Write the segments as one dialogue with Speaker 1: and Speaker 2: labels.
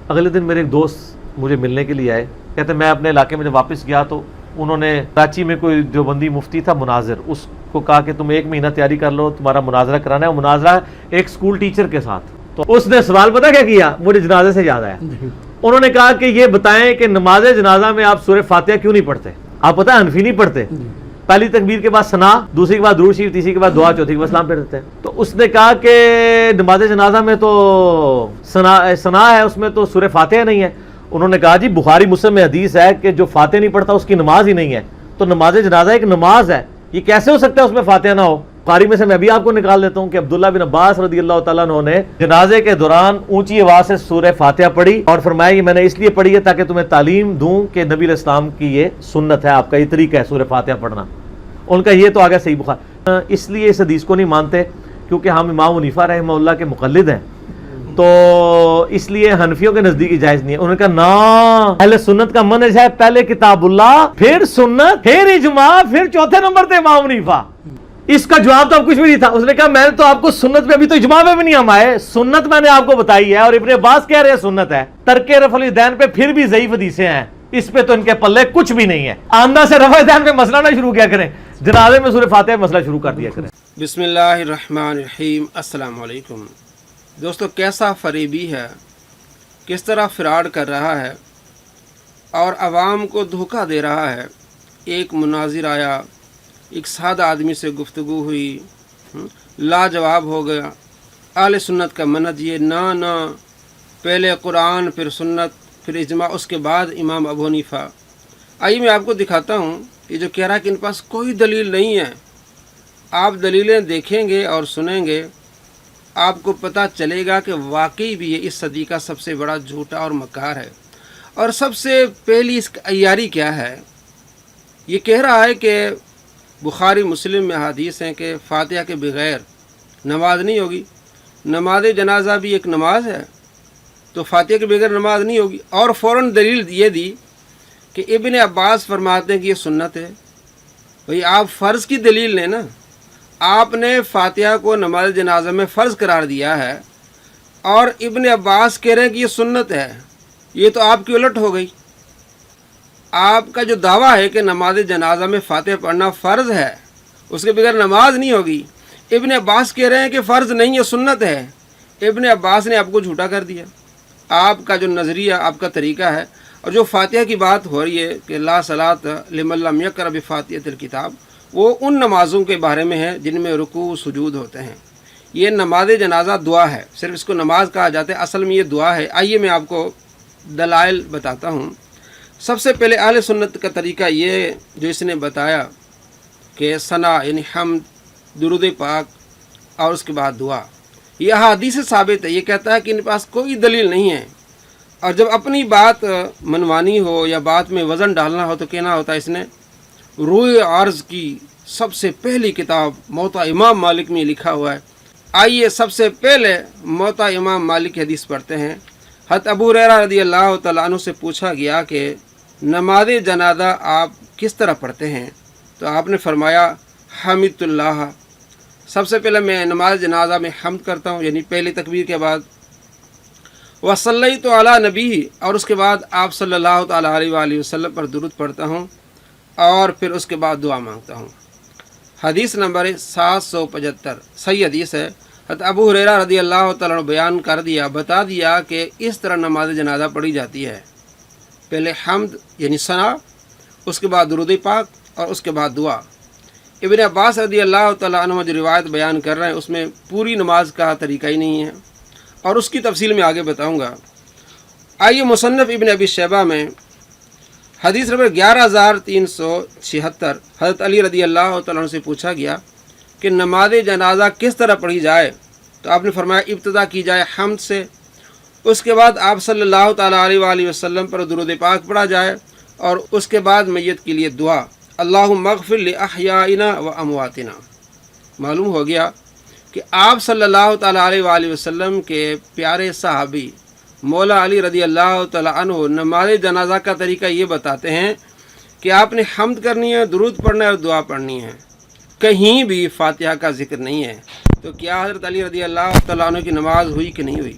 Speaker 1: اگلے دن میرے ایک دوست مجھے ملنے کے لیے آئے، کہتے میں اپنے علاقے میں جب واپس گیا تو انہوں نے کراچی میں کوئی دیوبندی مفتی تھا مناظر، اس کو کہا کہ تم 1 مہینہ تیاری کر لو، تمہارا مناظرہ کرانا ہے، اور مناظرہ ایک اسکول ٹیچر کے ساتھ۔ تو اس نے سوال پتہ کیا کیا، مجھے جنازے سے یاد آیا، انہوں نے کہا کہ یہ بتائیں کہ نماز جنازہ میں آپ سورہ فاتحہ کیوں نہیں پڑھتے؟ آپ پتہ ہے حنفی نہیں پڑھتے، پہلی تکبیر کے بعد ثنا، دوسری کے بعد درود شریف، تیسری کے بعد دعا، چوتھی کے بعد سلام پھیرتے ہیں۔ تو اس نے کہا کہ نماز جنازہ میں تو ثنا ہے، اس میں تو سورہ فاتحہ نہیں ہے۔ انہوں نے کہا جی بخاری مسلم میں حدیث ہے کہ جو فاتحہ نہیں پڑھتا اس کی نماز ہی نہیں ہے، تو نماز جنازہ ایک نماز ہے، یہ کیسے ہو سکتا ہے اس میں فاتحہ نہ ہو؟ بخاری میں سے میں بھی آپ کو نکال دیتا ہوں کہ عبداللہ بن عباس رضی اللہ تعالیٰ عنہ نے جنازے کے دوران اونچی آواز سے سورہ فاتحہ پڑھی اور فرمایا یہ میں نے اس لیے پڑھی ہے تاکہ تمہیں تعلیم دوں کہ نبی علیہ السلام کی یہ سنت ہے، آپ کا یہ طریقہ ہے سورہ فاتحہ پڑھنا۔ ان کا یہ تو آگے صحیح بخاری، اس لیے اس حدیث کو نہیں مانتے کیونکہ ہم امام حنیفہ رحمہ اللہ کے مقلد ہیں، تو اس لیے حنفیوں کے نزدیک جائز نہیں ہے۔ انہوں نے کہا نا، اہل سنت کا منہج ہے پہلے کتاب اللہ، پھر سنت، پھر اجماع، پھر چوتھے نمبر پہ امام حنیفہ۔ اس کا جواب تو اب کچھ بھی نہیں تھا۔ اس نے کہا میں نے تو آپ کو سنت پہ، ابھی تو اجماع پہ بھی نہیں ہم آئے، سنت میں نے آپ کو بتائی ہے، اور ابن عباس کہہ رہے ہیں سنت ہے، ترک رفع الیدین پہ پھر بھی ضعیف حدیثیں ہیں، اس پہ تو ان کے پلے کچھ بھی نہیں ہے۔ آندہ سے رفع الیدین پہ مسئلہ نہ شروع کیا کریں، جنازے میں سورہ فاتحہ مسئلہ شروع کر دیا کریں۔
Speaker 2: بسم اللہ الرحمن الرحیم۔ السلام علیکم دوستو، کیسا فریبی ہے، کس طرح فراڈ کر رہا ہے اور عوام کو دھوکہ دے رہا ہے۔ ایک مناظر آیا، ایک سادہ آدمی سے گفتگو ہوئی، لاجواب ہو گیا۔ اہل سنت کا منہج یہ نہ پہلے قرآن، پھر سنت، پھر اجماع، اس کے بعد امام ابو حنیفہ۔ آئیے میں آپ کو دکھاتا ہوں، یہ جو کہہ رہا ہے کہ ان پاس کوئی دلیل نہیں ہے، آپ دلیلیں دیکھیں گے اور سنیں گے، آپ کو پتہ چلے گا کہ واقعی بھی یہ اس صدی کا سب سے بڑا جھوٹا اور مکار ہے۔ اور سب سے پہلی اس کی عیاری کیا ہے، یہ کہہ رہا ہے کہ بخاری مسلم میں حدیث ہیں کہ فاتحہ کے بغیر نماز نہیں ہوگی، نماز جنازہ بھی ایک نماز ہے، تو فاتحہ کے بغیر نماز نہیں ہوگی۔ اور فوراً دلیل یہ دی کہ ابن عباس فرماتے ہیں کہ یہ سنت ہے۔ بھئی آپ فرض کی دلیل لیں نا، آپ نے فاتحہ کو نماز جنازہ میں فرض قرار دیا ہے، اور ابن عباس کہہ رہے ہیں کہ یہ سنت ہے، یہ تو آپ کی الٹ ہو گئی۔ آپ کا جو دعویٰ ہے کہ نماز جنازہ میں فاتحہ پڑھنا فرض ہے، اس کے بغیر نماز نہیں ہوگی، ابن عباس کہہ رہے ہیں کہ فرض نہیں ہے، سنت ہے۔ ابن عباس نے آپ کو جھوٹا کر دیا۔ آپ کا جو نظریہ، آپ کا طریقہ ہے، اور جو فاتحہ کی بات ہو رہی ہے کہ لا صلاۃ لمن لم یقرأ بفاتحۃ الکتاب، وہ ان نمازوں کے بارے میں ہے جن میں رکوع سجود ہوتے ہیں۔ یہ نماز جنازہ دعا ہے، صرف اس کو نماز کہا جاتا ہے، اصل میں یہ دعا ہے۔ آئیے میں آپ کو دلائل بتاتا ہوں۔ سب سے پہلے اہل سنت کا طریقہ یہ جو اس نے بتایا کہ ثنا یعنی حمد، درود پاک، اور اس کے بعد دعا، یہ احادیث سے ثابت ہے۔ یہ کہتا ہے کہ ان کے پاس کوئی دلیل نہیں ہے، اور جب اپنی بات منوانی ہو یا بات میں وزن ڈالنا ہو تو کہنا ہوتا ہے اس نے روئے عرض کی سب سے پہلی کتاب موطا امام مالک میں لکھا ہوا ہے۔ آئیے سب سے پہلے موطا امام مالک کی حدیث پڑھتے ہیں۔ حضرت ابو ہریرہ رضی اللہ تعالیٰ عنہ سے پوچھا گیا کہ نماز جنازہ آپ کس طرح پڑھتے ہیں، تو آپ نے فرمایا حمد اللہ، سب سے پہلے میں نماز جنازہ میں حمد کرتا ہوں، یعنی پہلی تکبیر کے بعد، وصلیت علی نبی، اور اس کے بعد آپ صلی اللہ تعالیٰ علیہ وآلہ وسلم پر درود پڑھتا ہوں، اور پھر اس کے بعد دعا مانگتا ہوں۔ حدیث نمبر 775 صحیح حدیث ہے۔ حضرت ابو ہریرہ رضی اللہ تعالیٰ عنہ بیان کر دیا، بتا دیا کہ اس طرح نماز جنازہ پڑھی جاتی ہے، پہلے حمد یعنی ثنا، اس کے بعد درود پاک، اور اس کے بعد دعا۔ ابن عباس رضی اللہ تعالیٰ عنہ جو روایت بیان کر رہے ہیں اس میں پوری نماز کا طریقہ ہی نہیں ہے، اور اس کی تفصیل میں آگے بتاؤں گا۔ آئیے مصنف ابن ابی شیبہ میں حدیث نمبر 11376، حضرت علی رضی اللہ تعالیٰ عنہ سے پوچھا گیا کہ نماز جنازہ کس طرح پڑھی جائے، تو آپ نے فرمایا ابتدا کی جائے حمد سے، اس کے بعد آپ صلی اللہ تعالیٰ علیہ وآلہ وسلم پر درود پاک پڑھا جائے، اور اس کے بعد میت کے لیے دعا، اللہم اغفر لأحیائنا و امواتنا۔ معلوم ہو گیا کہ آپ صلی اللہ تعالیٰ علیہ وآلہ وسلم کے پیارے صحابی مولا علی رضی اللہ تعالیٰ عنہ نماز جنازہ کا طریقہ یہ بتاتے ہیں کہ آپ نے حمد کرنی ہے، درود پڑھنا ہے اور دعا پڑھنی ہے، کہیں بھی فاتحہ کا ذکر نہیں ہے۔ تو کیا حضرت علی رضی اللہ تعالیٰ عنہ کی نماز ہوئی کہ نہیں ہوئی؟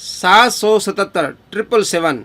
Speaker 2: 777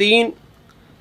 Speaker 2: 3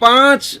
Speaker 2: 5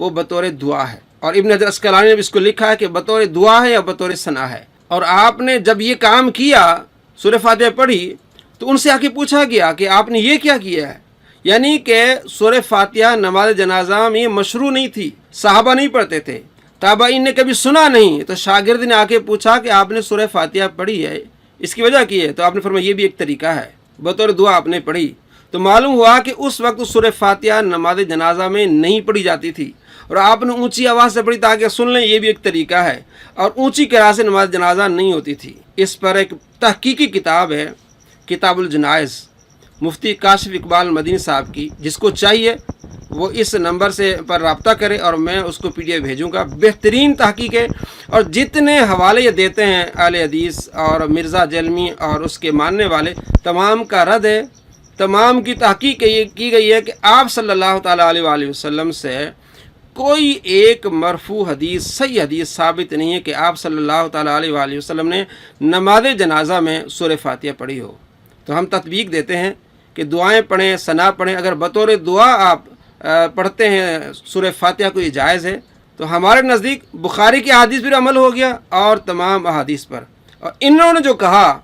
Speaker 2: وہ بطور دعا ہے، اور ابن حجر اسقلانی نے بھی اس کو لکھا ہے کہ بطور دعا ہے یا بطور ثنا ہے۔ اور آپ نے جب یہ کام کیا، سورہ فاتحہ پڑھی، تو ان سے آ کے پوچھا گیا کہ آپ نے یہ کیا کیا ہے، یعنی کہ سورہ فاتحہ نماز جنازہ میں مشروع نہیں تھی، صحابہ نہیں پڑھتے تھے، تابعین نے کبھی سنا نہیں، تو شاگرد نے آ کے پوچھا کہ آپ نے سورہ فاتحہ پڑھی ہے، اس کی وجہ کی ہے؟ تو آپ نے فرمایا یہ بھی ایک طریقہ ہے، بطور دعا آپ نے پڑھی۔ تو معلوم ہوا کہ اس وقت سورہ فاتحہ نماز جنازہ میں نہیں پڑھی جاتی تھی، اور آپ نے اونچی آواز سے پڑھی تاکہ سن لیں، یہ بھی ایک طریقہ ہے، اور اونچی قراءت سے نماز جنازہ نہیں ہوتی تھی۔ اس پر ایک تحقیقی کتاب ہے، کتاب الجنائز، مفتی کاشف اقبال مدینی صاحب کی، جس کو چاہیے وہ اس نمبر سے پر رابطہ کرے اور میں اس کو پی ڈی ایف بھیجوں گا۔ بہترین تحقیق ہے، اور جتنے حوالے یہ دیتے ہیں اہل حدیث اور مرزا جلمی اور اس کے ماننے والے، تمام کا رد ہے، تمام کی تحقیق یہ کی گئی ہے کہ آپ صلی اللہ تعالیٰ علیہ وآلہ وسلم سے کوئی ایک مرفوع حدیث، صحیح حدیث ثابت نہیں ہے کہ آپ صلی اللہ تعالیٰ علیہ وآلہ وسلم نے نماز جنازہ میں سورہ فاتحہ پڑھی ہو۔ تو ہم تطبیق دیتے ہیں کہ دعائیں پڑھیں، ثنا پڑھیں، اگر بطور دعا آپ پڑھتے ہیں سورہ فاتحہ کو یہ جائز ہے، تو ہمارے نزدیک بخاری کی احادیث پر عمل ہو گیا اور تمام احادیث پر۔ اور انہوں نے جو کہا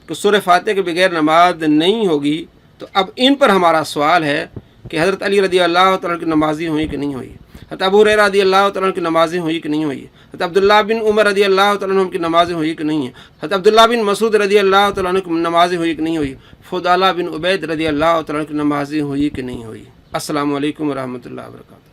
Speaker 2: کہ سورہ فاتحہ کے بغیر نماز نہیں ہوگی، تو اب ان پر ہمارا سوال ہے کہ حضرت علی رضی اللہ تعالیٰ کی نمازی ہوئی کہ نہیں ہوئی، حضرت ابو ہریرہ رضی اللہ تعالیٰ کی نمازیں ہوئی کہ نہیں ہوئی، حضرت عبداللہ بن عمر رضی اللہ تعالیٰ عنہ کی نمازیں ہوئی کہ نہیں ہیں، حضرت عبداللہ بن مسعود رضی اللہ تعالیٰ عنہ کی نمازیں ہوئی کہ نہیں ہوئی، فضالہ بن عبید رضی اللہ تعالیٰ عنہ کی نمازیں ہوئی کہ نہیں ہوئی۔ السلام علیکم ورحمۃ اللہ وبرکاتہ۔